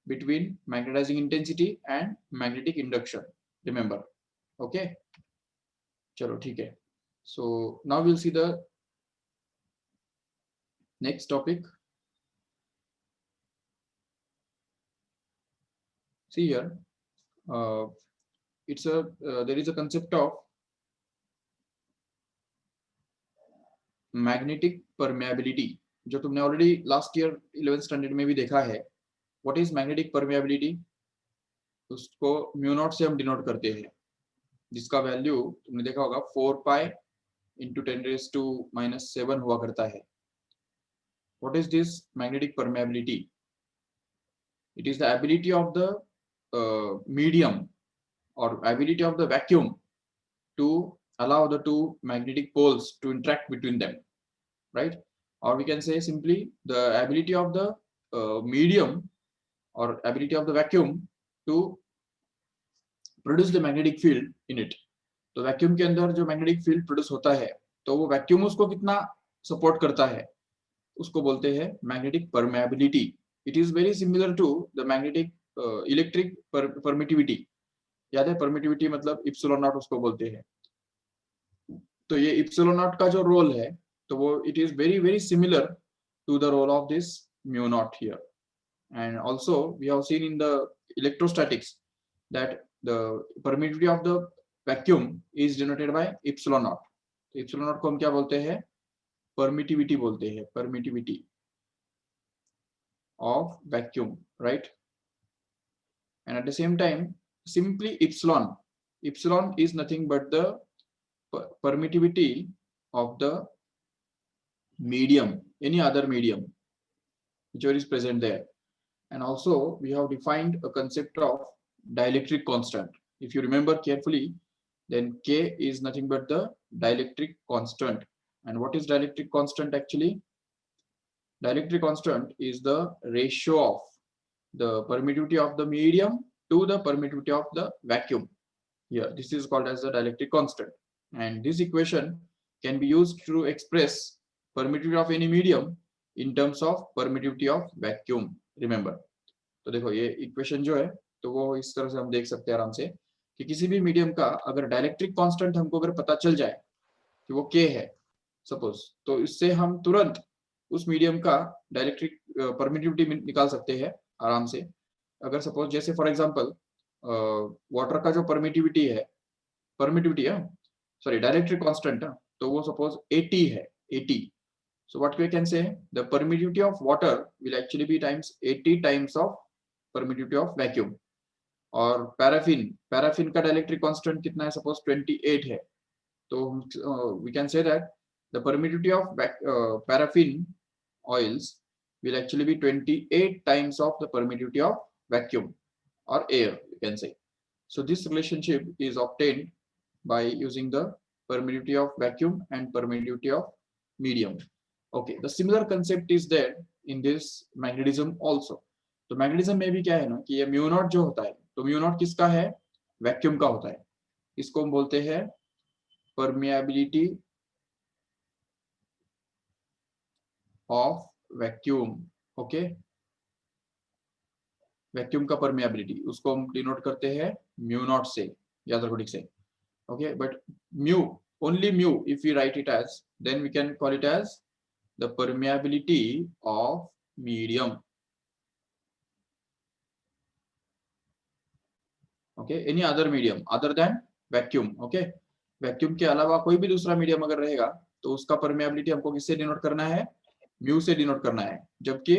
between magnetizing intensity and magnetic induction, remember. Okay, chalo theek hai. So now we'll see the next topic. See here, it's a there is a concept of magnetic permeability, जो तुमने already last year 11th standard में भी देखा है. What is magnetic permeability? उसको म्यू नॉट से हम डिनोट करते हैं, जिसका वैल्यू तुमने देखा होगा 4 पाई इंटू 10⁻⁻7 हुआ करता है. What is this magnetic permeability? It is the ability of the medium or ability of the vacuum to allow the two magnetic poles to interact between them, right? Or we can say simply the ability of the medium or ability of the vacuum to produce the magnetic field in it. तो वैक्यूम के अंदर जो मैग्नेटिक फील्ड प्रोड्यूस होता है तो वो वैक्यूम उसको कितना सपोर्ट करता है उसको बोलते हैं magnetic permeability. It is very similar to the magnetic electric permittivity. याद है, परमिटिविटी मतलब इप्सिलॉन नॉट उसको बोलते हैं. तो ये इप्सिलॉन नॉट का जो रोल है तो वो it is very very similar to the role of this mu naught here. And also we have seen in the electrostatics that the permittivity of the vacuum is denoted by epsilon naught. तो इप्सिलॉन नॉट को हम क्या बोलते हैं, परमिटिविटी बोलते हैं, permittivity of vacuum, right? And at the same time simply epsilon is nothing but the permittivity of the medium, any other medium whichever is present there. And also we have defined a concept of dielectric constant. If you remember carefully, then K is nothing but the dielectric constant. And what is dielectric constant actually? Dielectric constant is the ratio of the permittivity of the medium to the permittivity of the vacuum. Here, this is called as the dielectric constant. And this equation can be used to express permittivity of any medium in terms of permittivity of vacuum. Remember. तो देखो ये इक्वेशन जो है तो वो इस तरह से हम देख सकते हैं आराम से कि किसी भी मीडियम का अगर डायलेक्ट्रिक कांस्टेंट हमको अगर पता चल जाए कि वो K है सपोज, तो इससे हम तुरंत उस मीडियम का डायलेक्ट्रिक परमिटिविटी निकाल सकते हैं आराम से. अगर सपोज जैसे फॉर एग्जांपल वाटर का जो परमिटिविटी है सॉरी डायलेक्ट्रिक कांस्टेंट, तो वो सपोज 80 है, 80. So what we can say, the permittivity of water will actually be times 80 times of permittivity of vacuum. और पैराफिन का डायलेक्ट्रिक कांस्टेंट कितना है, सपोज 28 है, So we can say that the permittivity of paraffin oils will actually be 28 times of the permittivity of vacuum or air, you can say. So this relationship is obtained by using the permittivity of vacuum and permittivity of medium. Okay, the similar concept is there in this magnetism also. तो मैग्नेटिज्म में भी क्या है ना कि ये म्यू नॉट जो होता है, तो म्यू नॉट किसका है? वैक्यूम का होता है. इसको हम बोलते हैं permeability of vacuum. Okay, vacuum का परमिएबिलिटी उसको हम डिनोट करते हैं म्यू नॉट से, याद रखो ठीक से. Okay, but mu, only mu, if we write it as, then we can call it as the permeability of medium. Okay, any other medium other than vacuum. Okay, vacuum के अलावा कोई भी दूसरा मीडियम अगर रहेगा तो उसका परमेबिलिटी हमको किससे डिनोट करना है? म्यू से डिनोट करना है. जबकि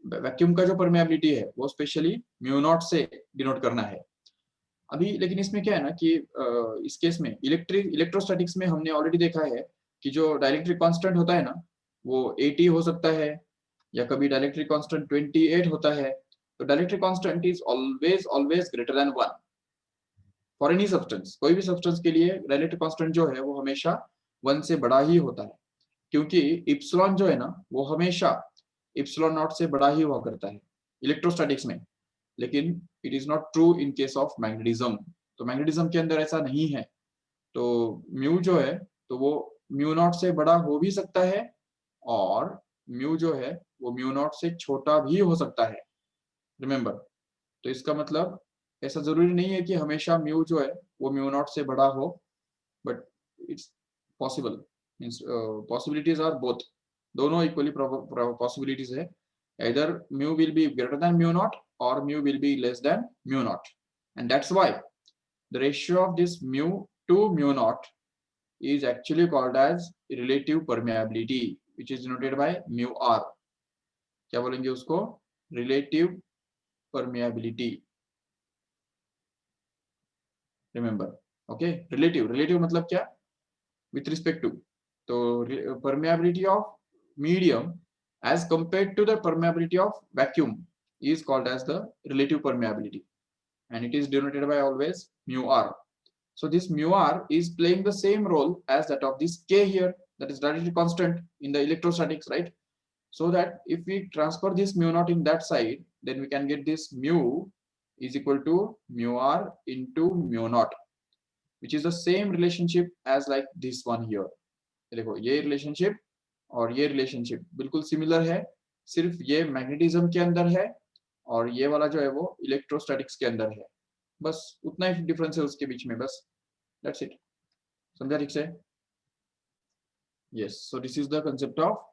वैक्यूम का जो परमेबिलिटी है वो स्पेशली म्यू नॉट से डिनोट करना है. अभी लेकिन इसमें क्या है ना कि इस केस में इलेक्ट्रोस्टैटिक्स में हमने ऑलरेडी देखा है कि जो डाइलेक्ट्रिक कांस्टेंट होता है ना वो 80 हो सकता है या कभी डाइलेक्ट्रिक कांस्टेंट 28 होता है. तो dielectric constant is always always greater than 1 for any substance. कोई भी सब्सटेंस के लिए डाइलेक्ट्रिक कांस्टेंट जो है वो हमेशा 1 से बड़ा ही होता है, क्योंकि इप्सिलॉन जो है ना वो हमेशा इप्सिलॉन नॉट से बड़ा ही हुआ करता है इलेक्ट्रोस्टैटिक्स में. लेकिन it is not true in case of magnetism. तो मैग्नेटिज्म के अंदर ऐसा नहीं है. तो म्यू जो है तो वो म्यू नॉट से बड़ा हो भी सकता है और म्यू जो है वो म्यू नॉट से छोटा भी हो सकता है. रिमेंबर, तो इसका मतलब ऐसा जरूरी नहीं है कि हमेशा म्यू जो है वो म्यू नॉट से बड़ा हो, but it's possible. Means possibilities are both, दोनों इक्वली पॉसिबिलिटीज है. either mu will be greater than mu naught or mu will be less than mu naught, and that's why the ratio of this mu to mu naught is actually called as relative permeability, which is denoted by mu r. क्या बोलेंगे उसको? relative permeability. remember, okay, relative मतलब क्या? with respect to. तो permeability of medium as compared to the permeability of vacuum is called as the relative permeability, and it is denoted by always mu r. So this mu r is playing the same role as that of this k here, that is directly constant in the electrostatics, right? So that if we transfer this mu naught in that side, then we can get this mu is equal to mu r into mu naught, which is the same relationship as like this one here. देखो ये रिलेशनशिप और ये रिलेशनशिप बिल्कुल सिमिलर है, सिर्फ ये मैग्नेटिज्म के अंदर है और ये वाला जो है वो इलेक्ट्रोस्टैटिक्स के अंदर है. बस उतना ही डिफरेंस है उसके बीच में, बस. That's it. समझा ठीक से? Yes. So this is the concept of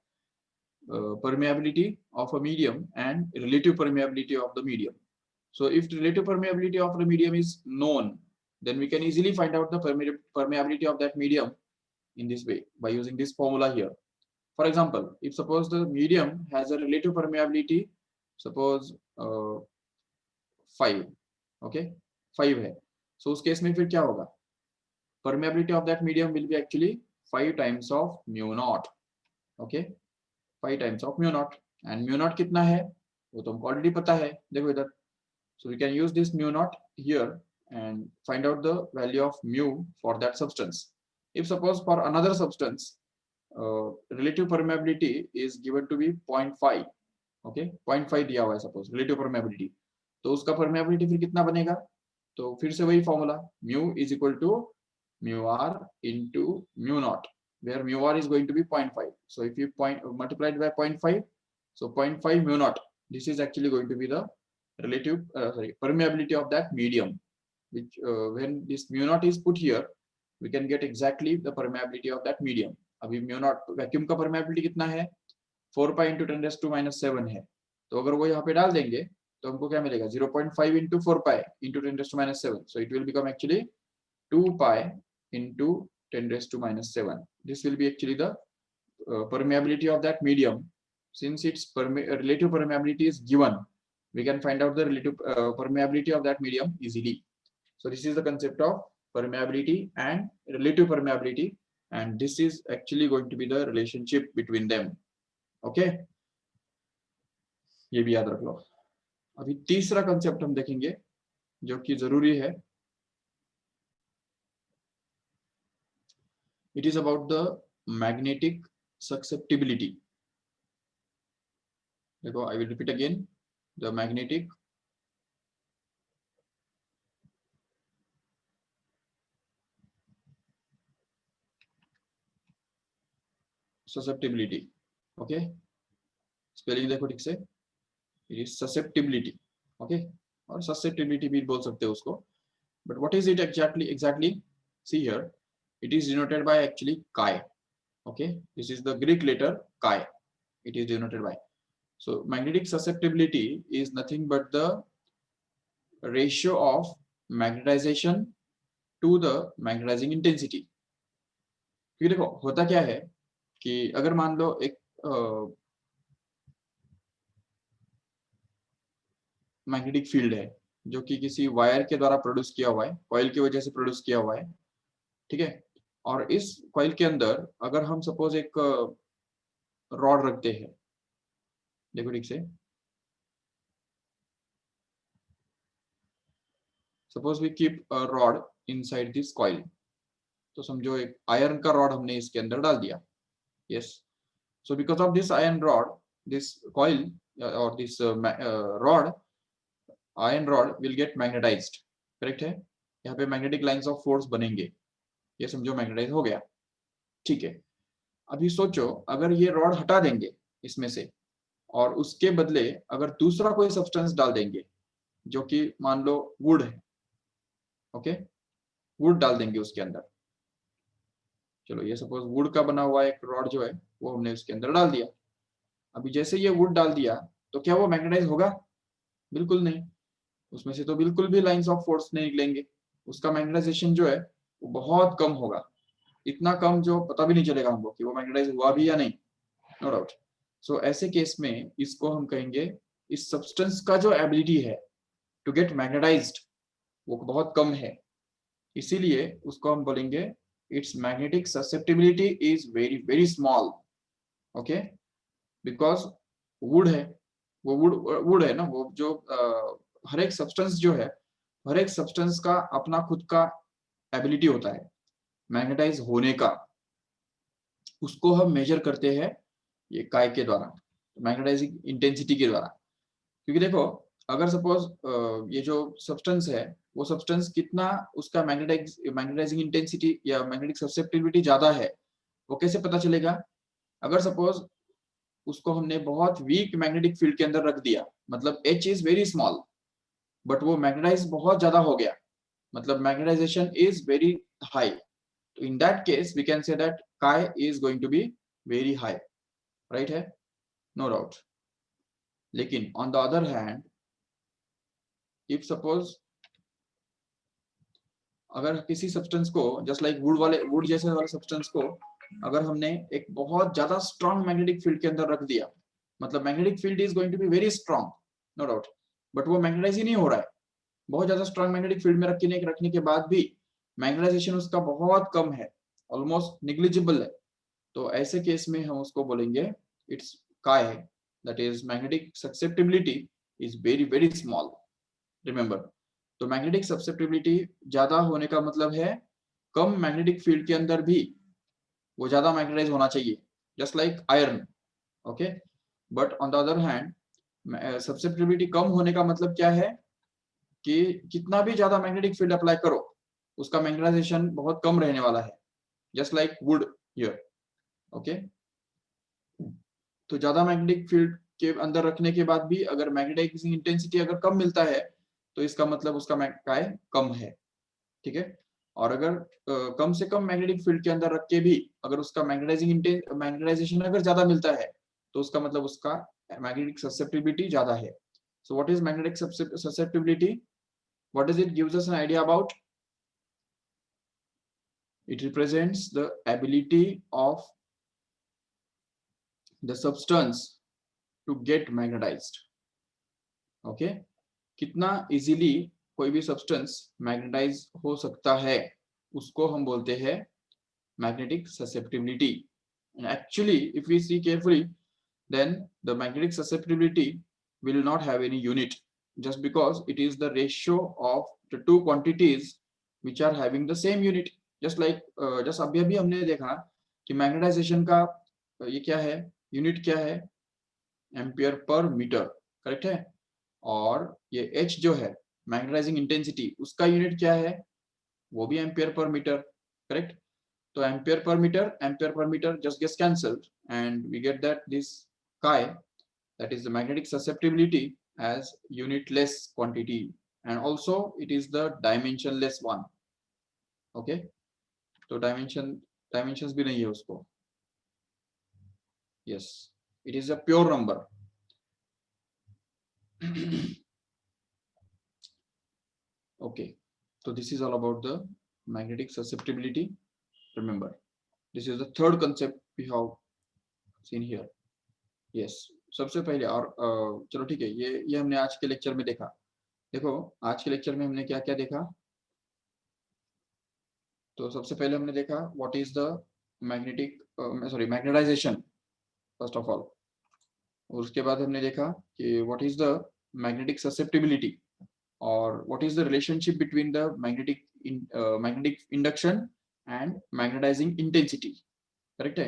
permeability of a medium and relative permeability of the medium. So if the relative permeability of the medium is known, then we can easily find out the permeability of that medium in this way by using this formula here. For example, if suppose the medium has a relative permeability, suppose 5, okay, 5 है, so उस केस में फिर क्या होगा? Permeability of that medium will be actually 5 times of mu naught. Okay, 5 times of mu naught. And mu naught कितना है वो तो हमको ऑलरेडी पता है, देखो इधर. So we can use this mu naught here and find out the value of mu for that substance. If suppose for another substance relative permeability is given to be 0.5, okay, 0.5 दिया हुआ है suppose relative permeability, तो उसका permeability फिर कितना बनेगा? तो फिर से वही formula, mu is equal to mu r into mu naught, where mu r is going to be 0.5. So if you multiply it by 0.5, so 0.5 mu naught, this is actually going to be the relative permeability of that medium, which when this mu naught is put here, we can get exactly the permeability of that medium. अभी mu naught वैक्यूम का permeability कितना है? 4 pi into 10 raised to minus 7 है. तो अगर वो यहाँ पे डाल देंगे तो हमको क्या मिलेगा? 0.5 into 4 pi into 10 raised to minus 7. So it will become actually 2 pi into 10 raised to minus 7. This will be actually the permeability of that medium. Since its relative permeability is given, we can find out the relative permeability of that medium easily. So this is the concept of permeability and relative permeability, and this is actually going to be the relationship between them. Okay, ये भी याद रख लो. अभी तीसरा कंसेप्ट हम देखेंगे जो कि जरूरी है. It is about the magnetic susceptibility. देखो, I will repeat again, the magnetic susceptibility. Okay, spelling देखो ठीक से. It is susceptibility. Okay, और susceptibility भी बोल सकते हो उसको. But what is it exactly? See here, it is denoted by actually chi. Okay, this is the Greek letter chi. It is denoted by. So magnetic susceptibility is nothing but the ratio of magnetization to the magnetizing intensity. क्योंकि देखो होता क्या है कि अगर मान लो एक मैग्नेटिक फील्ड है जो कि किसी वायर के द्वारा प्रोड्यूस किया हुआ है, कॉइल की वजह से प्रोड्यूस किया हुआ है, ठीक है. और इस कॉइल के अंदर अगर हम सपोज एक रॉड रखते हैं, देखो ठीक से, suppose we keep a rod inside this coil. तो समझो एक आयरन का रॉड हमने इसके अंदर डाल दिया. Yes, so because of this iron rod, this coil और this rod, iron rod will get magnetized. Correct है. यहाँ पे मैग्नेटिक लाइंस ऑफ फोर्स बनेंगे. ये समझो मैग्नेटाइज हो गया. ठीक है. अभी सोचो अगर ये रॉड हटा देंगे इसमें से और उसके बदले अगर दूसरा कोई सब्सटेंस डाल देंगे जो कि मान लो वुड है. ओके, वुड डाल देंगे उसके अंदर. चलो ये सपोज वुड का बना हुआ एक रॉड जो है वो हमने उसके अंदर डाल दिया. अभी जैसे ये वुड डाल दिया तो क्या वो मैग्नेटाइज होगा? बिल्कुल नहीं. उसमें से तो बिल्कुल भी लाइंस ऑफ फोर्स नहीं निकलेंगे. उसका मैग्नेटाइजेशन जो है वो बहुत कम होगा. इतना कम जो पता भी नहीं चलेगा हमको कि वो मैग्नेटाइज हुआ भी या नहीं. No doubt. सो ऐसे केस में इसको हम कहेंगे इस सब्सटेंस का जो एबिलिटी है टू गेट मैग्नेटाइज्ड वो बहुत कम है. इसीलिए उसको हम बोलेंगे its magnetic susceptibility is very small. Okay, because wood है, वो wood है ना, वो जो हर एक सब्सटेंस जो है, हर एक सब्सटेंस का अपना खुद का एबिलिटी होता है मैग्नेटाइज होने का. उसको हम मेजर करते हैं ये काय के द्वारा, मैग्नेटाइजिंग इंटेंसिटी के द्वारा. क्योंकि देखो अगर सपोज ये जो सब्सटेंस है वो सब्सटेंस कितना उसका मैग्नेटाइजिंग इंटेंसिटी या मैग्नेटिक ससेप्टिबिलिटी ज्यादा है, वो कैसे पता चलेगा? अगर सपोज उसको हमने बहुत वीक मैग्नेटिक फील्ड के अंदर रख दिया, मतलब H is very small but वो मैग्नेटाइज बहुत ज्यादा हो गया, मतलब मैग्नेटाइजेशन इज वेरी हाई. तो in that case we can say that chi is going to be very high. Right है, नो डाउट. लेकिन on the other hand if suppose अगर किसी सब्सटेंस को जस्ट लाइक वुड जैसे वाले सब्सटेंस को अगर हमने एक बहुत ज्यादा स्ट्रॉन्ग मैग्नेटिक फील्ड के अंदर रख दिया, मतलब magnetic field is going to be very strong, no doubt, but वो मैग्नेटाइज ही नहीं हो रहा है. बहुत ज्यादा स्ट्रॉन्ग मैग्नेटिक फील्ड में रखने के बाद भी मैग्नेटाइजेशन उसका बहुत कम है, ऑलमोस्ट निग्लिजिबल है. तो ऐसे केस में हम उसको बोलेंगे इट्स काय, that is magnetic susceptibility is very small. Remember, तो मैग्नेटिक ससेप्टिबिलिटी ज्यादा होने का मतलब है कम मैग्नेटिक फील्ड के अंदर भी वो ज्यादा मैग्नेटाइज होना चाहिए, just like iron. Okay, but on the other hand susceptibility कम होने का मतलब क्या है कि कितना भी ज्यादा मैग्नेटिक फील्ड अप्लाई करो उसका मैग्नेटाइजेशन बहुत कम रहने वाला है, just like would hear. Okay, तो ज्यादा मैग्नेटिक फील्ड के अंदर रखने के बाद भी अगर मैग्नेटिक इंटेंसिटी अगर कम मिलता है तो इसका मतलब उसका काय कम है. ठीक है. और अगर कम से कम मैग्नेटिक फील्ड के अंदर रख के भी अगर उसका मैग्नेटाइजेशन अगर ज्यादा मिलता है तो उसका मतलब उसका मैग्नेटिक ससेप्टिबिलिटी ज्यादा है. So what is magnetic susceptibility? What does it gives us an idea about? It represents the ability of the substance to get magnetized. Okay, कितना इजीली कोई भी सब्सटेंस मैग्नेटाइज हो सकता है. उसको हम बोलते हैं magnetic susceptibility. And actually, if we see carefully, then the magnetic susceptibility will not have any unit, just because it is the ratio of the two quantities which are having the same unit. Just like just अभी अभी हमने देखा कि मैग्नेटाइजेशन का ये क्या है, यूनिट क्या है, एम्पियर पर मीटर, करेक्ट है। और ये H जो है मैग्नेटाइजिंग इंटेंसिटी, उसका यूनिट क्या है, वो भी एम्पियर पर मीटर, करेक्ट। तो ampere per metre just gets cancelled and we get that this chi, that is the magnetic susceptibility, as unitless quantity, and also it is the dimensionless one. Okay, तो dimensions भी नहीं है उसको. Yes, it is a pure number. Okay, so this is all about the magnetic susceptibility. Remember, this is the third concept we have seen here. Yes, सबसे पहले, और चलो ठीक है, ये हमने आज के लेक्चर में देखा। देखो आज के लेक्चर में हमने क्या क्या देखा। तो सबसे पहले हमने देखा what is the magnetization first of all, और उसके बाद हमने देखा कि what is the magnetic susceptibility, और what is the relationship between the magnetic induction and magnetizing intensity, correct है।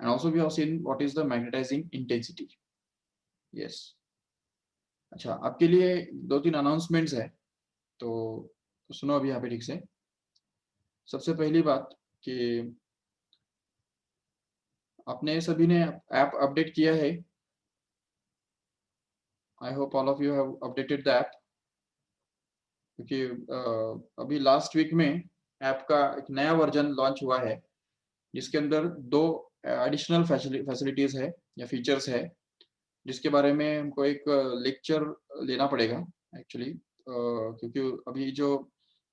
And also we have seen what is the magnetizing intensity. Yes, अच्छा, आपके लिए 2-3 अनाउंसमेंट्स है, तो सुनो अभी यहाँ पे ठीक से। सबसे पहली बात कि आपने सभी ने ऐप अपडेट किया है। I hope all of you have updated the app, क्योंकि अभी लास्ट वीक में ऐप का एक नया वर्जन लॉन्च हुआ है, जिसके अंदर 2 एडिशनल फैसिलिटीज है या फीचर्स है, जिसके बारे में हमको एक लेक्चर लेना पड़ेगा एक्चुअली, क्योंकि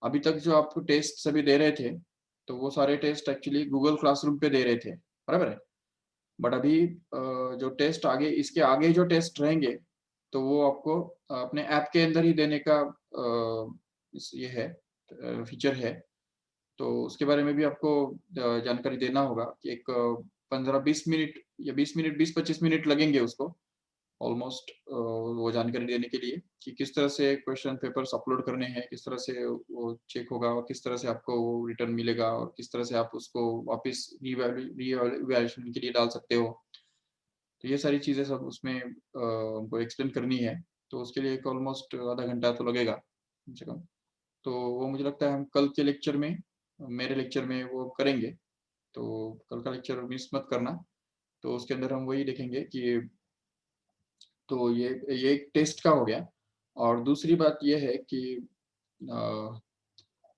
अभी तक जो आप टेस्ट सभी दे रहे थे, तो वो सारे टेस्ट एक्चुअली गूगल क्लासरूम पे दे रहे थे, बराबर है। बट अभी जो टेस्ट आगे, इसके आगे जो टेस्ट रहेंगे, तो वो आपको अपने ऐप के अंदर ही देने का ये है, फीचर है। तो उसके बारे में भी आपको जानकारी देना होगा कि एक 15-20 मिनट या 20-25 मिनट लगेंगे उसको ऑलमोस्ट, वो जानकारी देने के लिए कि किस तरह से क्वेश्चन पेपर्स अपलोड करने हैं, किस तरह से वो चेक होगा, और किस तरह से आपको वो रिटर्न मिलेगा, और किस तरह से आप उसको वापस रीवैल्यूएशन के लिए डाल सकते हो। तो ये सारी चीज़ें सब उसमें हमको एक्सप्लेन करनी है, तो उसके लिए एक ऑलमोस्ट आधा घंटा तो लगेगा कम से कम। तो वो मुझे लगता है हम कल के लेक्चर में, मेरे लेक्चर में वो करेंगे, तो कल का लेक्चर मिस मत करना। तो उसके अंदर हम वही देखेंगे कि, तो ये एक टेस्ट का हो गया। और दूसरी बात ये है कि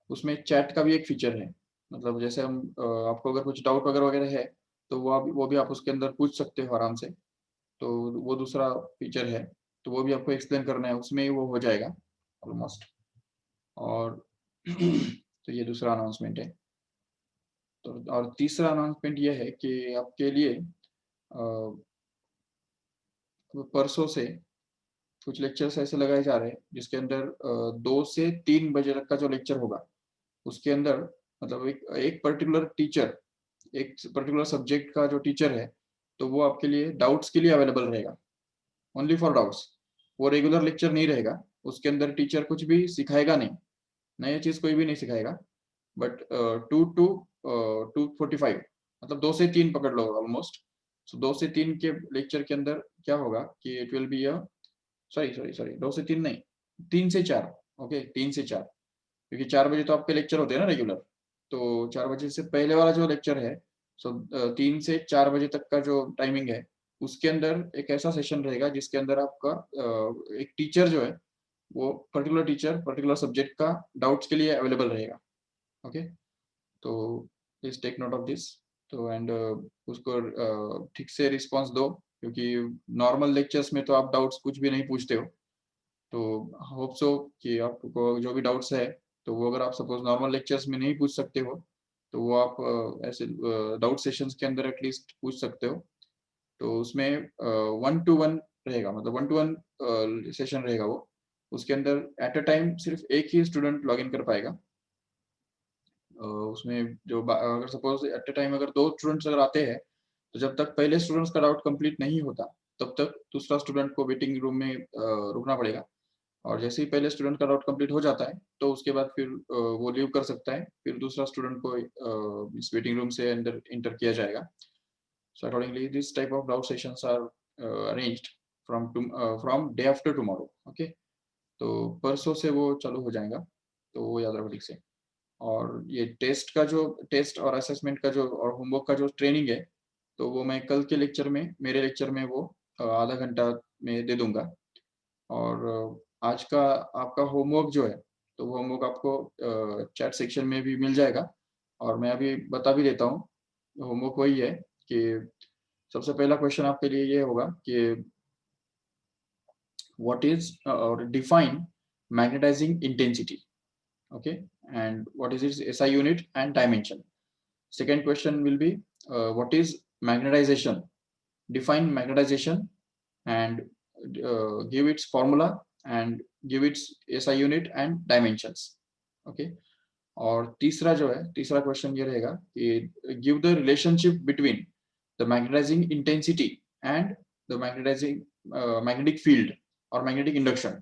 उसमें चैट का भी एक फीचर है, मतलब जैसे हम आपको अगर कुछ डाउट वगैरह वगैरह है, तो वो भी आप उसके अंदर पूछ सकते हो आराम से। तो वो दूसरा फीचर है, तो वो भी आपको एक्सप्लेन करना है, उसमें ही वो हो जाएगा ऑलमोस्ट। और तो ये दूसरा अनाउंसमेंट है। तो और तीसरा अनाउंसमेंट ये है कि आपके लिए परसों से कुछ लेक्चर्स ऐसे लगाए जा रहे हैं, जिसके अंदर 2 से 3 बजे तक का जो लेक्चर होगा, उसके अंदर मतलब एक पर्टिकुलर टीचर, एक पर्टिकुलर सब्जेक्ट का जो टीचर है, तो वो आपके लिए डाउट्स के लिए अवेलेबल रहेगा, ओनली फॉर डाउट्स। वो रेगुलर लेक्चर नहीं रहेगा, उसके अंदर टीचर कुछ भी सिखाएगा नहीं, नई चीज कोई भी नहीं सिखाएगा। बट 2 to 2:45, मतलब 2 से 3 पकड़ लो ऑलमोस्ट। सो 2 से 3 के लेक्चर के अंदर क्या होगा कि इट विल बी सॉरी 2 से 3 नहीं, 3 से 4। ओके, 3 से 4, क्योंकि 4 बजे तो आपके लेक्चर होते हैं ना रेगुलर। तो 4 बजे से पहले वाला जो लेक्चर है, सो 3 से 4 बजे तक का जो टाइमिंग है, उसके अंदर एक ऐसा सेशन रहेगा जिसके अंदर आपका एक टीचर जो है, वो पर्टिकुलर टीचर पर्टिकुलर सब्जेक्ट का डाउट्स के लिए अवेलेबल रहेगा। ओके, तो please take note of this. तो एंड उसको ठीक से रिस्पांस दो, क्योंकि नॉर्मल लेक्चर्स में तो आप डाउट्स कुछ भी नहीं पूछते हो। तो होप सो कि आपको जो भी डाउट्स है, तो वो अगर आप सपोज नॉर्मल लेक्चर्स में नहीं पूछ सकते हो, तो वो आप ऐसे डाउट सेशंस के अंदर एटलीस्ट पूछ सकते हो। तो उसमें 1-to-1 रहेगा, मतलब 1-to-1 सेशन रहेगा वो। उसके अंदर एट अ टाइम सिर्फ एक ही स्टूडेंट लॉग इन कर पाएगा। उसमें जो अगर सपोज एट अ टाइम अगर 2 स्टूडेंट्स अगर आते हैं, तो जब तक पहले स्टूडेंट्स का डाउट कंप्लीट नहीं होता, तब तक दूसरा स्टूडेंट को वेटिंग रूम में रुकना पड़ेगा। और जैसे ही पहले स्टूडेंट का डाउट कंप्लीट हो जाता है, तो उसके बाद फिर वो लीव कर सकता है, फिर दूसरा स्टूडेंट को इस वेटिंग रूम से अंदर इंटर किया जाएगा। So accordingly, this type of doubt sessions are arranged from day after tomorrow. Okay, तो परसों से वो चालू हो जाएगा, तो वो याद रखो ठीक से। और ये टेस्ट और असेसमेंट का जो और होमवर्क का जो ट्रेनिंग है, तो वो मैं कल के लेक्चर में, मेरे लेक्चर में वो आधा घंटा में दे दूंगा। और आज का आपका होमवर्क जो है, तो वो होमवर्क आपको चैट सेक्शन में भी मिल जाएगा। और मैं अभी बता भी देता हूँ, होमवर्क वही है कि सबसे पहला क्वेश्चन आपके लिए ये होगा कि व्हाट इज और define magnetizing intensity, okay, and what is its SI unit and dimension. Second question will be what is magnetization, define magnetization and give its formula and give its SI unit and dimensions. Okay, और तीसरा क्वेश्चन ये रहेगा कि give the relationship between the magnetizing intensity and the magnetizing magnetic field और मैग्नेटिक इंडक्शन।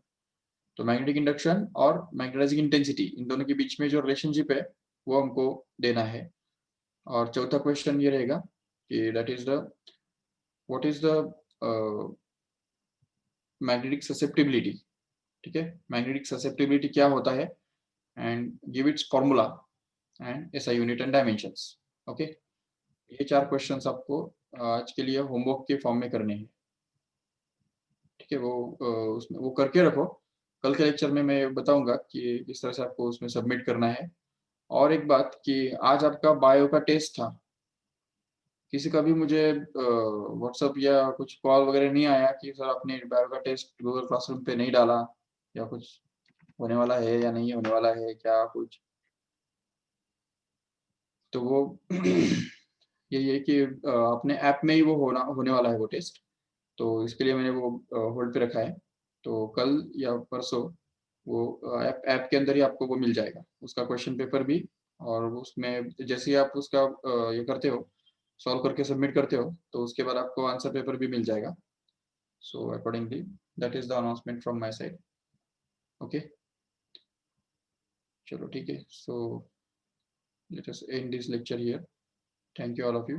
तो मैग्नेटिक इंडक्शन और मैग्नेटाइजिंग इंटेंसिटी, इन दोनों के बीच में जो रिलेशनशिप है, वो हमको देना है। और चौथा क्वेश्चन ये रहेगा कि that is the what is the magnetic susceptibility. ठीक है, मैग्नेटिक ससेप्टिबिलिटी क्या होता है, and give its formula and SI unit and dimensions. Okay, ये 4 क्वेश्चंस आपको आज के लिए होमवर्क के फॉर्म में करने हैं। ठीक है, वो उसमें वो करके रखो, कल के लेक्चर में मैं बताऊंगा कि किस तरह से आपको उसमें सबमिट करना है। और एक बात कि आज आपका बायो का टेस्ट था, किसी का भी मुझे व्हाट्सएप या कुछ कॉल वगैरह नहीं आया कि सर आपने बायो का टेस्ट गूगल क्लासरूम पे नहीं डाला, या कुछ होने वाला है या नहीं होने वाला है क्या कुछ। तो वो यही है कि अपने ऐप में ही वो होने वाला है वो टेस्ट। तो इसके लिए मैंने वो होल्ड पे रखा है। तो कल या परसों वो ऐप के अंदर ही आपको वो मिल जाएगा, उसका क्वेश्चन पेपर भी। और उसमें जैसे ही आप उसका ये करते हो, सॉल्व करके सबमिट करते हो, तो उसके बाद आपको आंसर पेपर भी मिल जाएगा। So accordingly that is the announcement from my side. Okay, चलो ठीक है। सो let us and this lecture here. Thank you all of you.